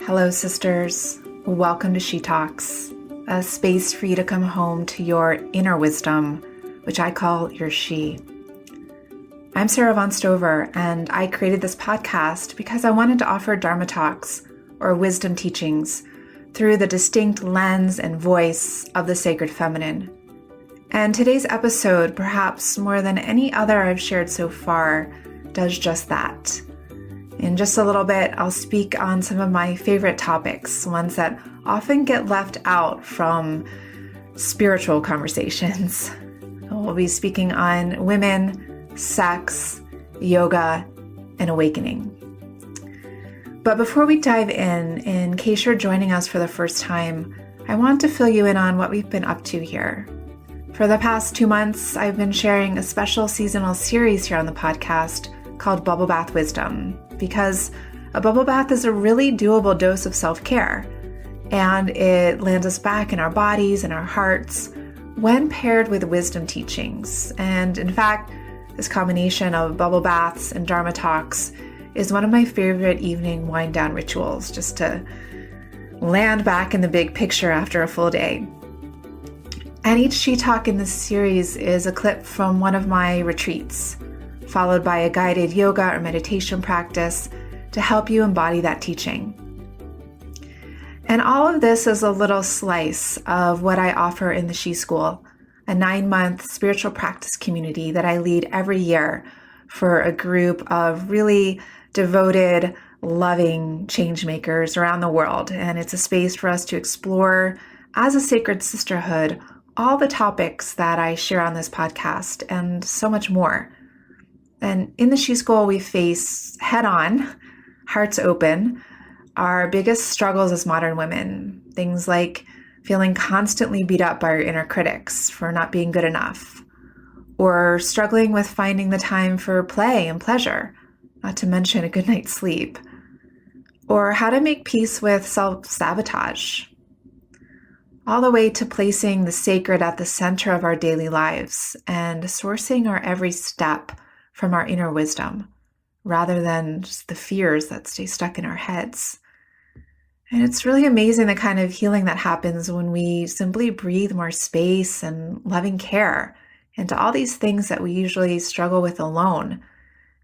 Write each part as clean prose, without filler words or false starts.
Hello, sisters. Welcome to She Talks, a space for you to come home to your inner wisdom, which I call your she. I'm Sara Avant Stover, and I created this podcast because I wanted to offer Dharma talks, or wisdom teachings, through the distinct lens and voice of the sacred feminine. And today's episode, perhaps more than any other I've shared so far, does just that. In just a little bit, I'll speak on some of my favorite topics, ones that often get left out from spiritual conversations. We'll be speaking on women, sex, yoga, and awakening. But before we dive in case you're joining us for the first time, I want to fill you in on what we've been up to here. For the past 2 months, I've been sharing a special seasonal series here on the podcast called Bubble Bath Wisdom, because a bubble bath is a really doable dose of self-care, and it lands us back in our bodies and our hearts when paired with wisdom teachings. And in fact, this combination of bubble baths and Dharma talks is one of my favorite evening wind-down rituals, just to land back in the big picture after a full day. And each She Talk in this series is a clip from one of my retreats, followed by a guided yoga or meditation practice to help you embody that teaching. And all of this is a little slice of what I offer in the She School, a 9-month spiritual practice community that I lead every year for a group of really devoted, loving change makers around the world. And it's a space for us to explore, as a sacred sisterhood, all the topics that I share on this podcast and so much more. And in the She School, we face head-on, hearts open, our biggest struggles as modern women. Things like feeling constantly beat up by our inner critics for not being good enough, or struggling with finding the time for play and pleasure, not to mention a good night's sleep, or how to make peace with self-sabotage, all the way to placing the sacred at the center of our daily lives and sourcing our every step from our inner wisdom, rather than just the fears that stay stuck in our heads. And it's really amazing the kind of healing that happens when we simply breathe more space and loving care into all these things that we usually struggle with alone,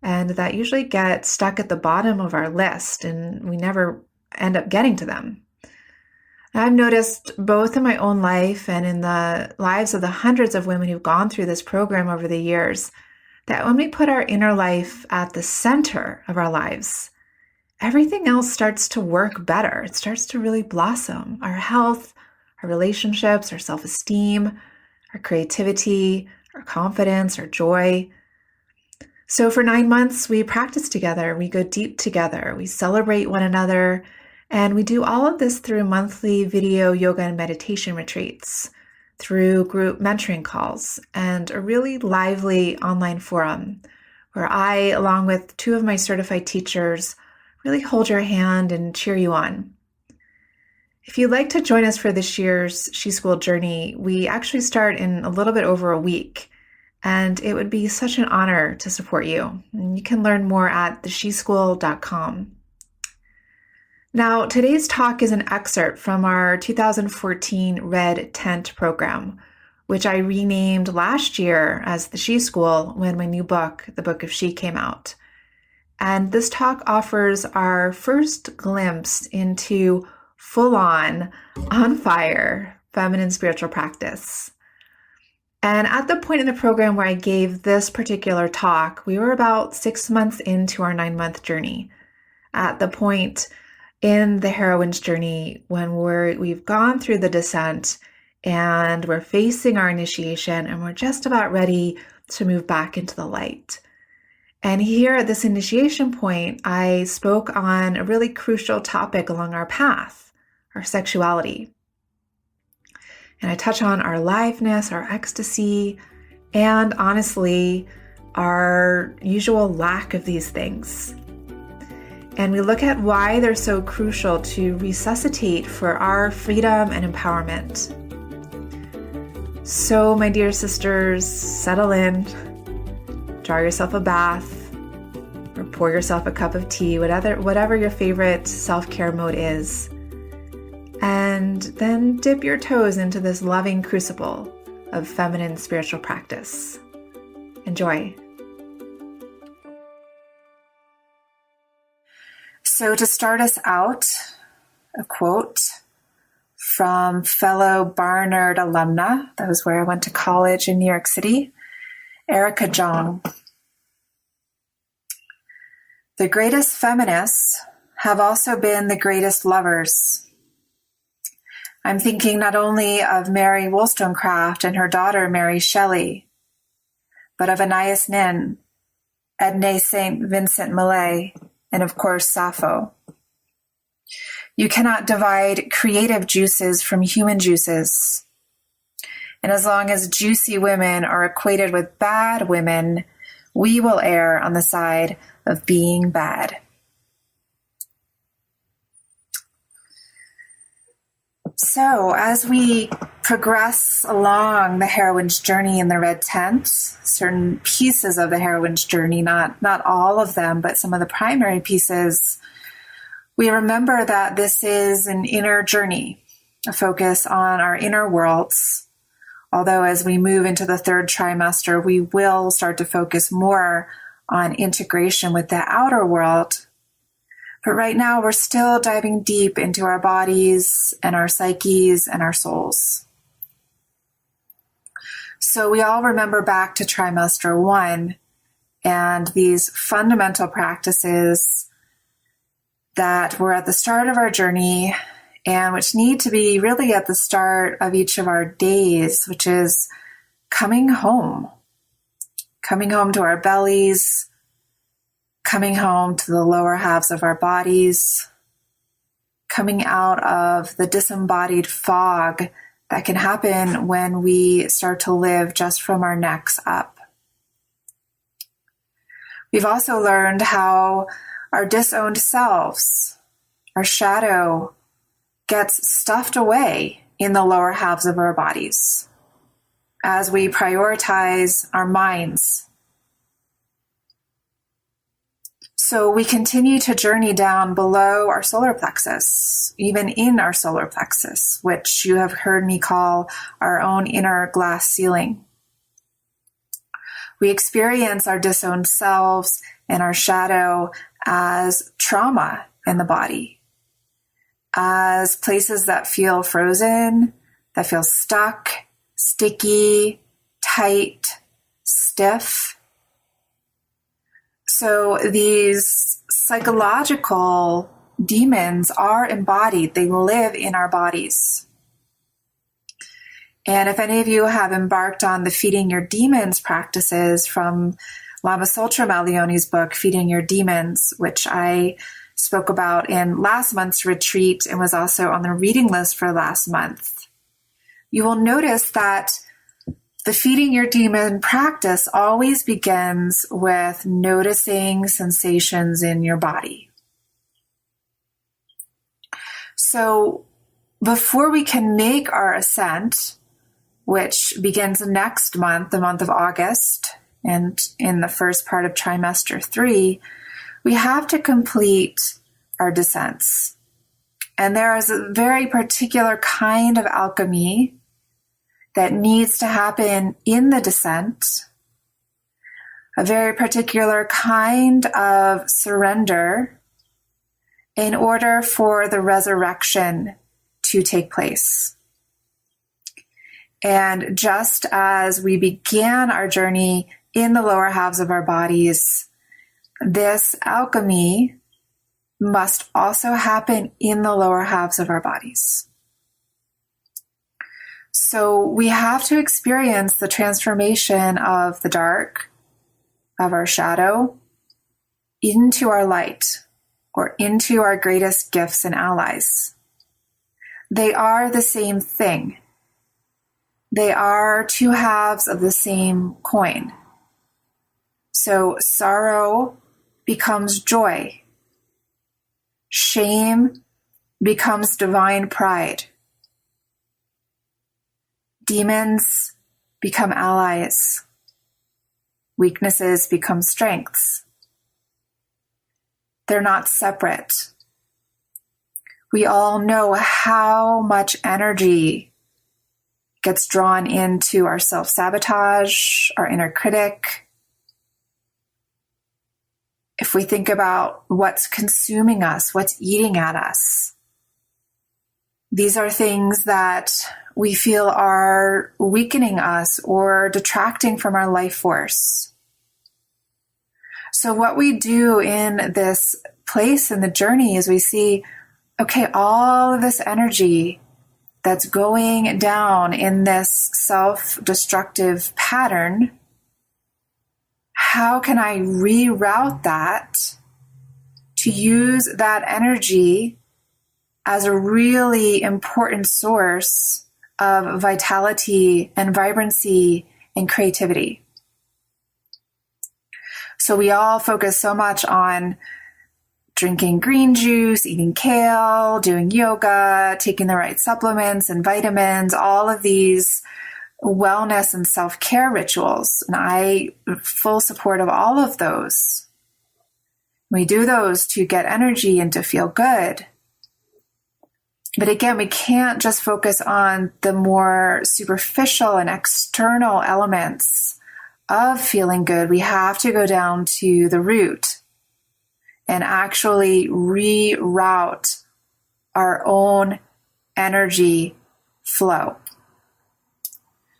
and that usually get stuck at the bottom of our list and we never end up getting to them. I've noticed both in my own life and in the lives of the hundreds of women who've gone through this program over the years, that when we put our inner life at the center of our lives, everything else starts to work better. It starts to really blossom. Our health, our relationships, our self-esteem, our creativity, our confidence, our joy. So for 9 months, we practice together. We go deep together. We celebrate one another. And we do all of this through monthly video yoga and meditation retreats, through group mentoring calls, and a really lively online forum where I, along with 2 of my certified teachers, really hold your hand and cheer you on. If you'd like to join us for this year's She School journey, we actually start in a little bit over a week, and it would be such an honor to support you. And you can learn more at thesheschool.com. Now, today's talk is an excerpt from our 2014 Red Tent program, which I renamed last year as the She School when my new book, The Book of She, came out. And this talk offers our first glimpse into full-on, on-fire feminine spiritual practice. And at the point in the program where I gave this particular talk, we were about 6 months into our 9-month journey. At the point in the heroine's journey when we've gone through the descent and we're facing our initiation and we're just about ready to move back into the light. And here at this initiation point, I spoke on a really crucial topic along our path, our sexuality. And I touch on our aliveness, our ecstasy, and honestly, our usual lack of these things. And we look at why they're so crucial to resuscitate for our freedom and empowerment. So, my dear sisters, settle in, draw yourself a bath, or pour yourself a cup of tea, whatever your favorite self-care mode is, and then dip your toes into this loving crucible of feminine spiritual practice. Enjoy. So to start us out, a quote from fellow Barnard alumna, that was where I went to college in New York City, Erica Jong. The greatest feminists have also been the greatest lovers. I'm thinking not only of Mary Wollstonecraft and her daughter Mary Shelley, but of Anais Nin, Edne St. Vincent Millay, and of course Sappho. You cannot divide creative juices from human juices. And as long as juicy women are equated with bad women, we will err on the side of being bad. So as we progress along the heroine's journey in the red tent, certain pieces of the heroine's journey, not all of them, but some of the primary pieces, we remember that this is an inner journey, a focus on our inner worlds. Although as we move into the third trimester, we will start to focus more on integration with the outer world. But right now, we're still diving deep into our bodies and our psyches and our souls. So we all remember back to trimester 1 and these fundamental practices that were at the start of our journey and which need to be really at the start of each of our days, which is coming home to our bellies, coming home to the lower halves of our bodies, coming out of the disembodied fog that can happen when we start to live just from our necks up. We've also learned how our disowned selves, our shadow, gets stuffed away in the lower halves of our bodies as we prioritize our minds. So we continue to journey down below our solar plexus, even in our solar plexus, which you have heard me call our own inner glass ceiling. We experience our disowned selves and our shadow as trauma in the body, as places that feel frozen, that feel stuck, sticky, tight, stiff. So these psychological demons are embodied. They live in our bodies. And if any of you have embarked on the Feeding Your Demons practices from Lama Tsultrim Leone's book, Feeding Your Demons, which I spoke about in last month's retreat and was also on the reading list for last month, you will notice that the Feeding Your Demon practice always begins with noticing sensations in your body. So before we can make our ascent, which begins next month, the month of August, and in the first part of trimester 3, we have to complete our descents. And there is a very particular kind of alchemy that needs to happen in the descent, a very particular kind of surrender in order for the resurrection to take place. And just as we began our journey in the lower halves of our bodies, this alchemy must also happen in the lower halves of our bodies. So we have to experience the transformation of the dark, of our shadow, into our light, or into our greatest gifts and allies. They are the same thing. They are two halves of the same coin. So sorrow becomes joy. Shame becomes divine pride. Demons become allies. Weaknesses become strengths. They're not separate. We all know how much energy gets drawn into our self-sabotage, our inner critic. If we think about what's consuming us, what's eating at us, these are things that we feel are weakening us or detracting from our life force. So what we do in this place in the journey is we see, okay, all of this energy that's going down in this self-destructive pattern, how can I reroute that to use that energy as a really important source of vitality and vibrancy and creativity? So we all focus so much on drinking green juice, eating kale, doing yoga, taking the right supplements and vitamins, all of these wellness and self-care rituals. And I am full support of all of those. We do those to get energy and to feel good. But again, we can't just focus on the more superficial and external elements of feeling good. We have to go down to the root and actually reroute our own energy flow.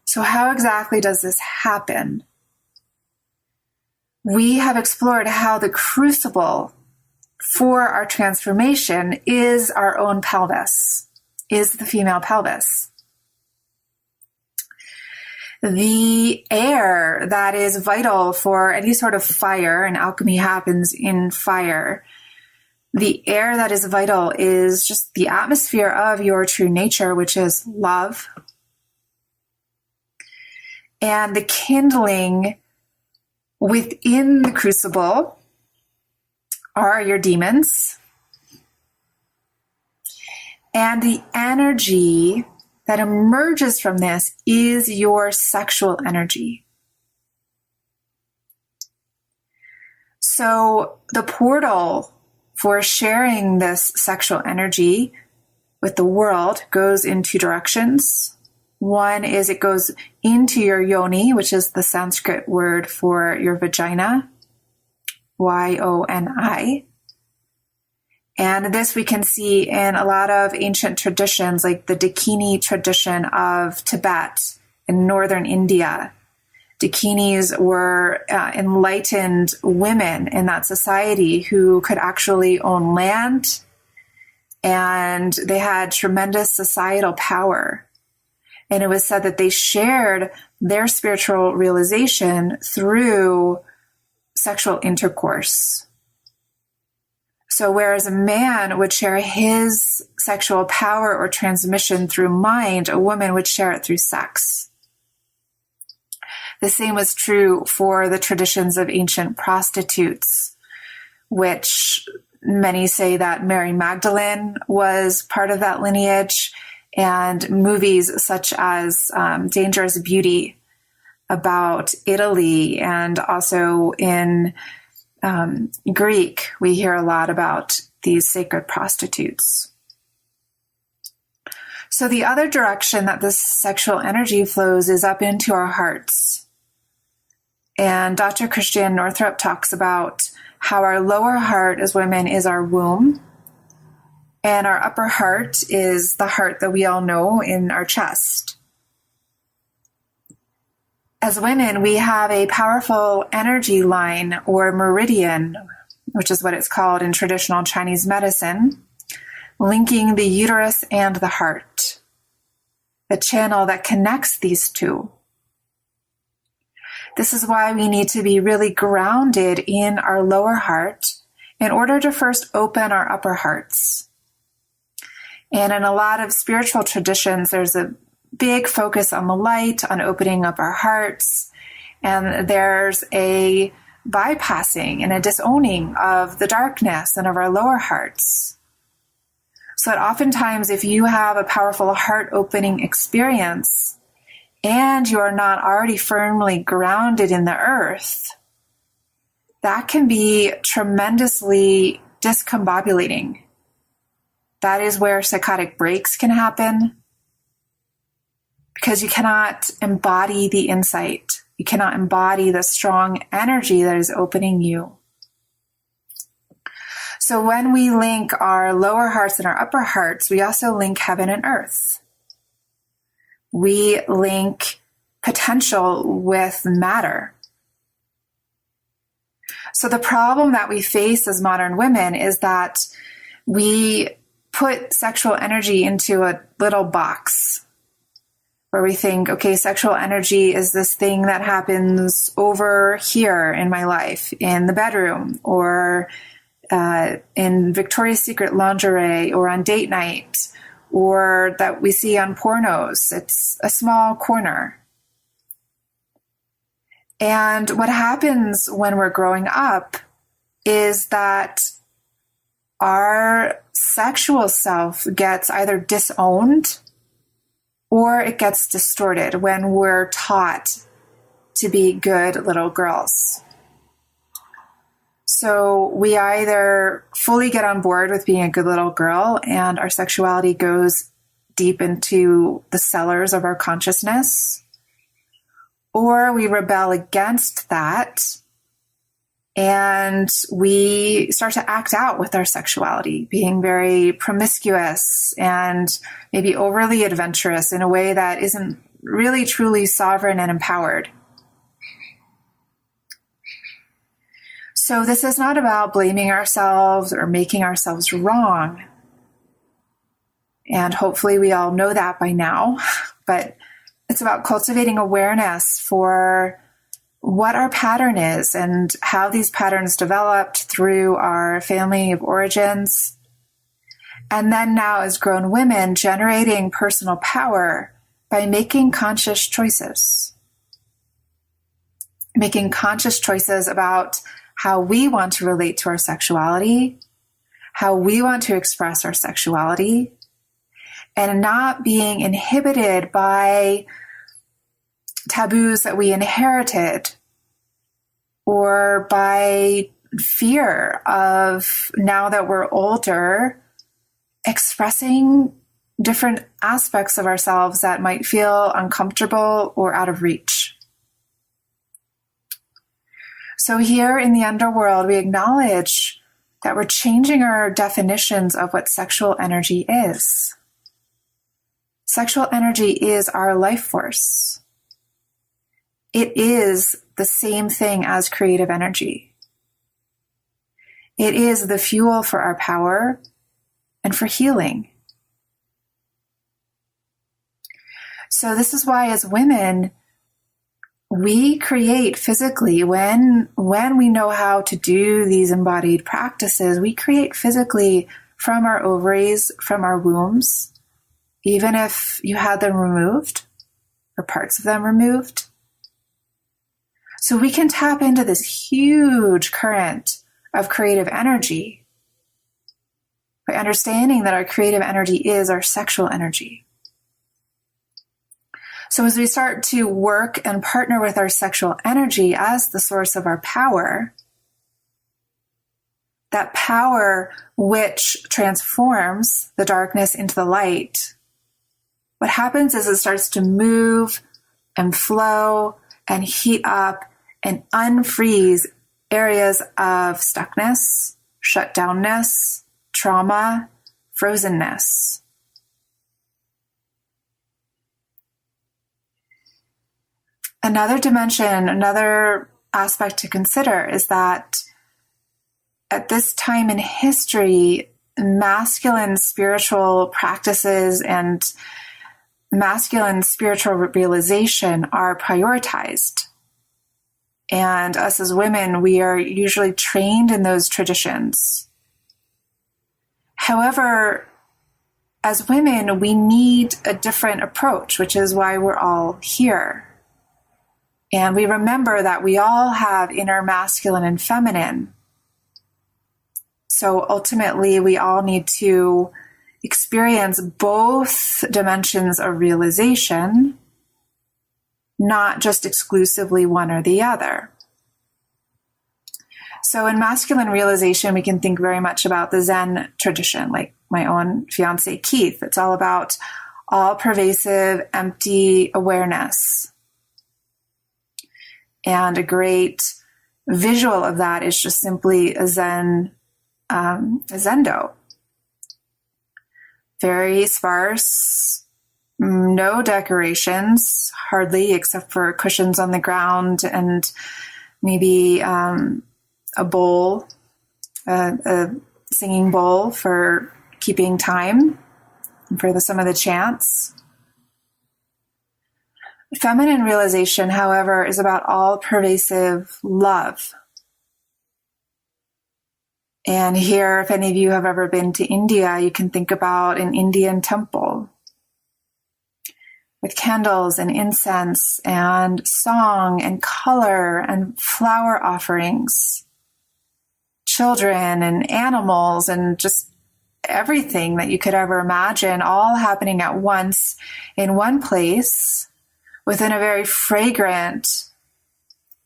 So how exactly does this happen? We have explored how the crucible for our transformation is our own pelvis, is the female pelvis. The air that is vital for any sort of fire, and alchemy happens in fire, the air that is vital is just the atmosphere of your true nature, which is love. And the kindling within the crucible are your demons. And the energy that emerges from this is your sexual energy. So the portal for sharing this sexual energy with the world goes in two directions. One is it goes into your yoni, which is the Sanskrit word for your vagina, Y-O-N-I. And this we can see in a lot of ancient traditions, like the Dakini tradition of Tibet in northern India. Dakinis were enlightened women in that society who could actually own land, and they had tremendous societal power. And it was said that they shared their spiritual realization through sexual intercourse. So whereas a man would share his sexual power or transmission through mind, a woman would share it through sex. The same was true for the traditions of ancient prostitutes, which many say that Mary Magdalene was part of that lineage, and movies such as Dangerous Beauty about Italy, and also in Greek, we hear a lot about these sacred prostitutes. So the other direction that this sexual energy flows is up into our hearts. And Dr. Christiane Northrup talks about how our lower heart as women is our womb, and our upper heart is the heart that we all know in our chest. As women, we have a powerful energy line or meridian, which is what it's called in traditional Chinese medicine, linking the uterus and the heart, the channel that connects these two. This is why we need to be really grounded in our lower heart in order to first open our upper hearts. And in a lot of spiritual traditions, there's a big focus on the light, on opening up our hearts, and there's a bypassing and a disowning of the darkness and of our lower hearts. So that oftentimes if you have a powerful heart opening experience and you are not already firmly grounded in the earth, that can be tremendously discombobulating. That is where psychotic breaks can happen, because you cannot embody the insight. You cannot embody the strong energy that is opening you. So when we link our lower hearts and our upper hearts, we also link heaven and earth. We link potential with matter. So the problem that we face as modern women is that we put sexual energy into a little box where we think, okay, sexual energy is this thing that happens over here in my life, in the bedroom, or in Victoria's Secret lingerie, or on date night, or that we see on pornos. It's a small corner. And what happens when we're growing up is that our sexual self gets either disowned or it gets distorted when we're taught to be good little girls. So we either fully get on board with being a good little girl and our sexuality goes deep into the cellars of our consciousness, or we rebel against that and we start to act out with our sexuality, being very promiscuous and maybe overly adventurous in a way that isn't really truly sovereign and empowered. So this is not about blaming ourselves or making ourselves wrong. And hopefully we all know that by now, but it's about cultivating awareness for what our pattern is and how these patterns developed through our family of origins. And then now as grown women, generating personal power by making conscious choices. Making conscious choices about how we want to relate to our sexuality, how we want to express our sexuality, and not being inhibited by taboos that we inherited or by fear of, now that we're older, expressing different aspects of ourselves that might feel uncomfortable or out of reach. So here in the underworld, we acknowledge that we're changing our definitions of what sexual energy is. Sexual energy is our life force. It is the same thing as creative energy. It is the fuel for our power and for healing. So this is why as women, we create physically. When we know how to do these embodied practices, we create physically from our ovaries, from our wombs, even if you had them removed or parts of them removed. So we can tap into this huge current of creative energy by understanding that our creative energy is our sexual energy. So as we start to work and partner with our sexual energy as the source of our power, that power which transforms the darkness into the light, what happens is it starts to move and flow and heat up and unfreeze areas of stuckness, shutdownness, trauma, frozenness. Another dimension, another aspect to consider is that at this time in history, masculine spiritual practices and masculine spiritual realization are prioritized. And us as women, we are usually trained in those traditions. However, as women, we need a different approach, which is why we're all here. And we remember that we all have inner masculine and feminine. So ultimately, we all need to experience both dimensions of realization, not just exclusively one or the other. So in masculine realization, we can think very much about the Zen tradition, like my own fiance, Keith. It's all about all-pervasive, empty awareness. And a great visual of that is just simply a zendo. Very sparse, no decorations, hardly, except for cushions on the ground and maybe a bowl, a singing bowl for keeping time and for some of the chants. Feminine realization, however, is about all-pervasive love. And here, if any of you have ever been to India, you can think about an Indian temple with candles and incense and song and color and flower offerings, children and animals and just everything that you could ever imagine, all happening at once in one place within a very fragrant,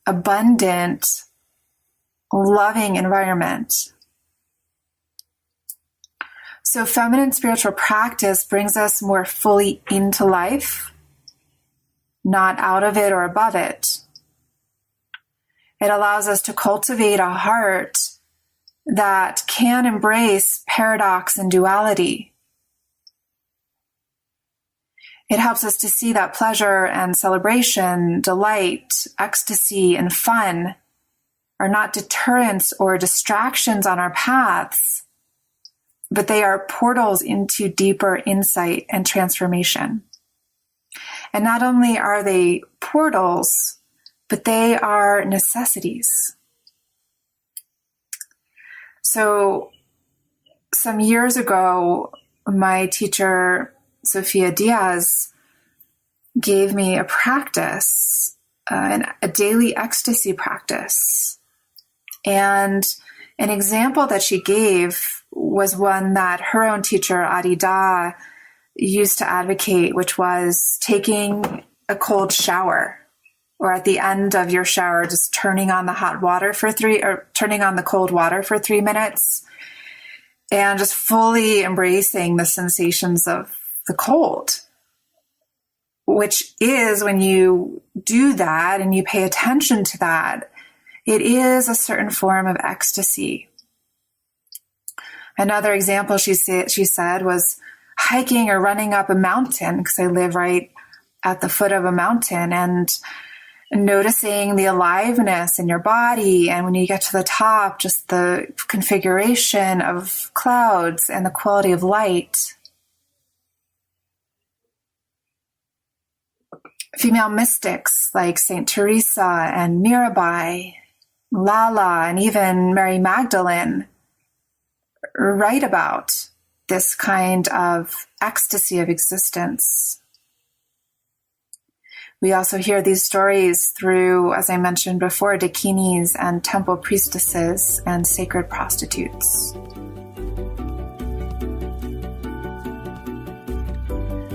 abundant, loving environment. So feminine spiritual practice brings us more fully into life, not out of it or above it. It allows us to cultivate a heart that can embrace paradox and duality. It helps us to see that pleasure and celebration, delight, ecstasy, and fun are not deterrents or distractions on our paths, but they are portals into deeper insight and transformation. And not only are they portals, but they are necessities. So some years ago, my teacher, Sophia Diaz, gave me a practice, a daily ecstasy practice. And an example that she gave was one that her own teacher, Adi Da, used to advocate, which was taking a cold shower, or at the end of your shower, just turning on the turning on the cold water for 3 minutes and just fully embracing the sensations of the cold, which is, when you do that and you pay attention to that, it is a certain form of ecstasy. Another example she said was hiking or running up a mountain, because I live right at the foot of a mountain, and noticing the aliveness in your body. And when you get to the top, just the configuration of clouds and the quality of light. Female mystics like Saint Teresa and Mirabai, Lala, and even Mary Magdalene write about this kind of ecstasy of existence. We also hear these stories through, as I mentioned before, dakinis and temple priestesses and sacred prostitutes.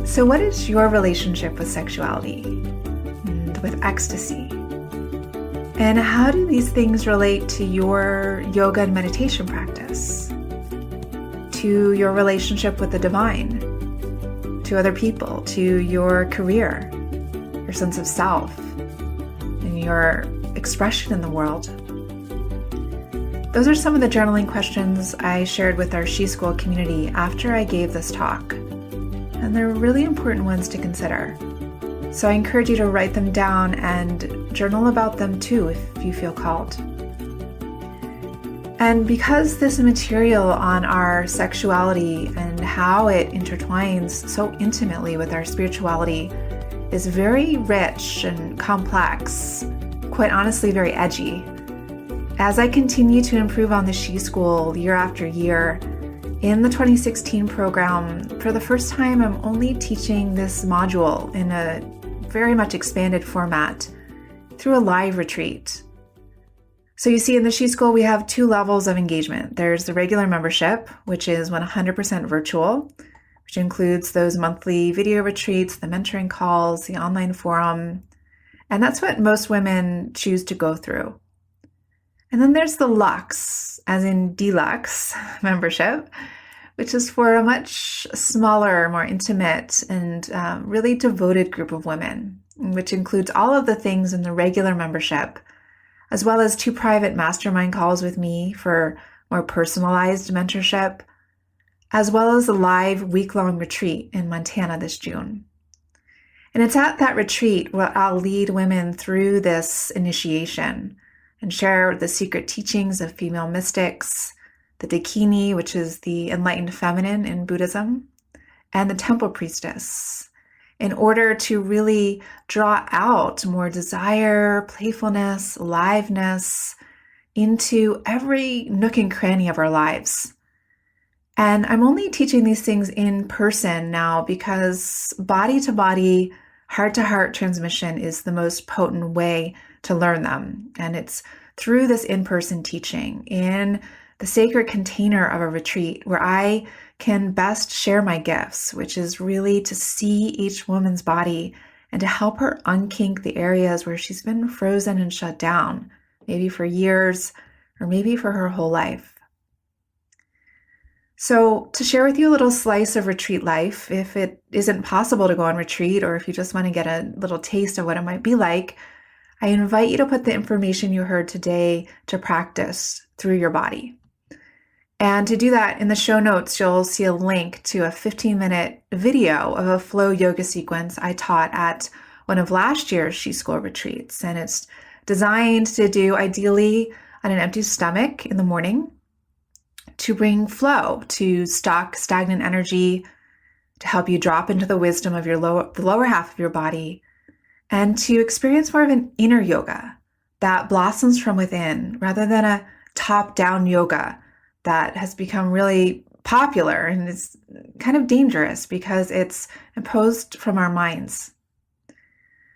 So what is your relationship with sexuality and with ecstasy? And how do these things relate to your yoga and meditation practice? To your relationship with the divine? To other people? To your career? Your sense of self? And your expression in the world? Those are some of the journaling questions I shared with our She School community after I gave this talk. And they're really important ones to consider. So I encourage you to write them down and journal about them too if you feel called. And because this material on our sexuality and how it intertwines so intimately with our spirituality is very rich and complex, quite honestly very edgy, as I continue to improve on the She School year after year, in the 2016 program, for the first time, I'm only teaching this module in a very much expanded format through a live retreat. So you see, in the She School, we have 2 levels of engagement. There's the regular membership, which is 100% virtual, which includes those monthly video retreats, the mentoring calls, the online forum. And that's what most women choose to go through. And then there's the luxe, as in deluxe membership, which is for a much smaller, more intimate, and really devoted group of women, which includes all of the things in the regular membership, as well as 2 private mastermind calls with me for more personalized mentorship, as well as a live week-long retreat in Montana this June. And it's at that retreat where I'll lead women through this initiation and share the secret teachings of female mystics, the Dakini, which is the enlightened feminine in Buddhism, and the temple priestess, in order to really draw out more desire, playfulness, aliveness into every nook and cranny of our lives. And I'm only teaching these things in person now because body to body, heart to heart transmission is the most potent way to learn them. And it's through this in-person teaching in the sacred container of a retreat where I can best share my gifts, which is really to see each woman's body and to help her unkink the areas where she's been frozen and shut down, maybe for years or maybe for her whole life. So to share with you a little slice of retreat life, if it isn't possible to go on retreat or if you just want to get a little taste of what it might be like, I invite you to put the information you heard today to practice through your body. And to do that, in the show notes, you'll see a link to a 15-minute video of a flow yoga sequence I taught at one of last year's She School retreats. And it's designed to do ideally on an empty stomach in the morning, to bring flow, to stock stagnant energy, to help you drop into the wisdom of the lower half of your body, and to experience more of an inner yoga that blossoms from within rather than a top-down yoga that has become really popular and is kind of dangerous because it's imposed from our minds.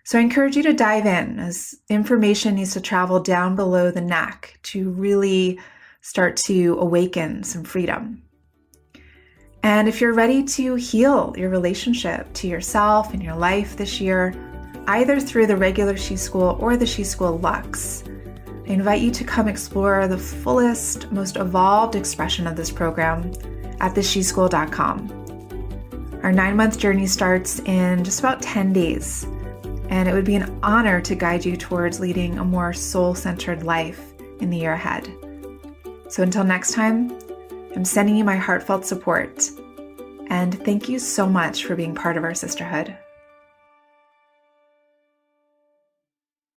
So I encourage you to dive in, as information needs to travel down below the neck to really start to awaken some freedom. And if you're ready to heal your relationship to yourself and your life this year, either through the regular She School or the She School Luxe, I invite you to come explore the fullest, most evolved expression of this program at thesheschool.com. Our 9-month journey starts in just about 10 days, and it would be an honor to guide you towards leading a more soul-centered life in the year ahead. So until next time, I'm sending you my heartfelt support, and thank you so much for being part of our sisterhood.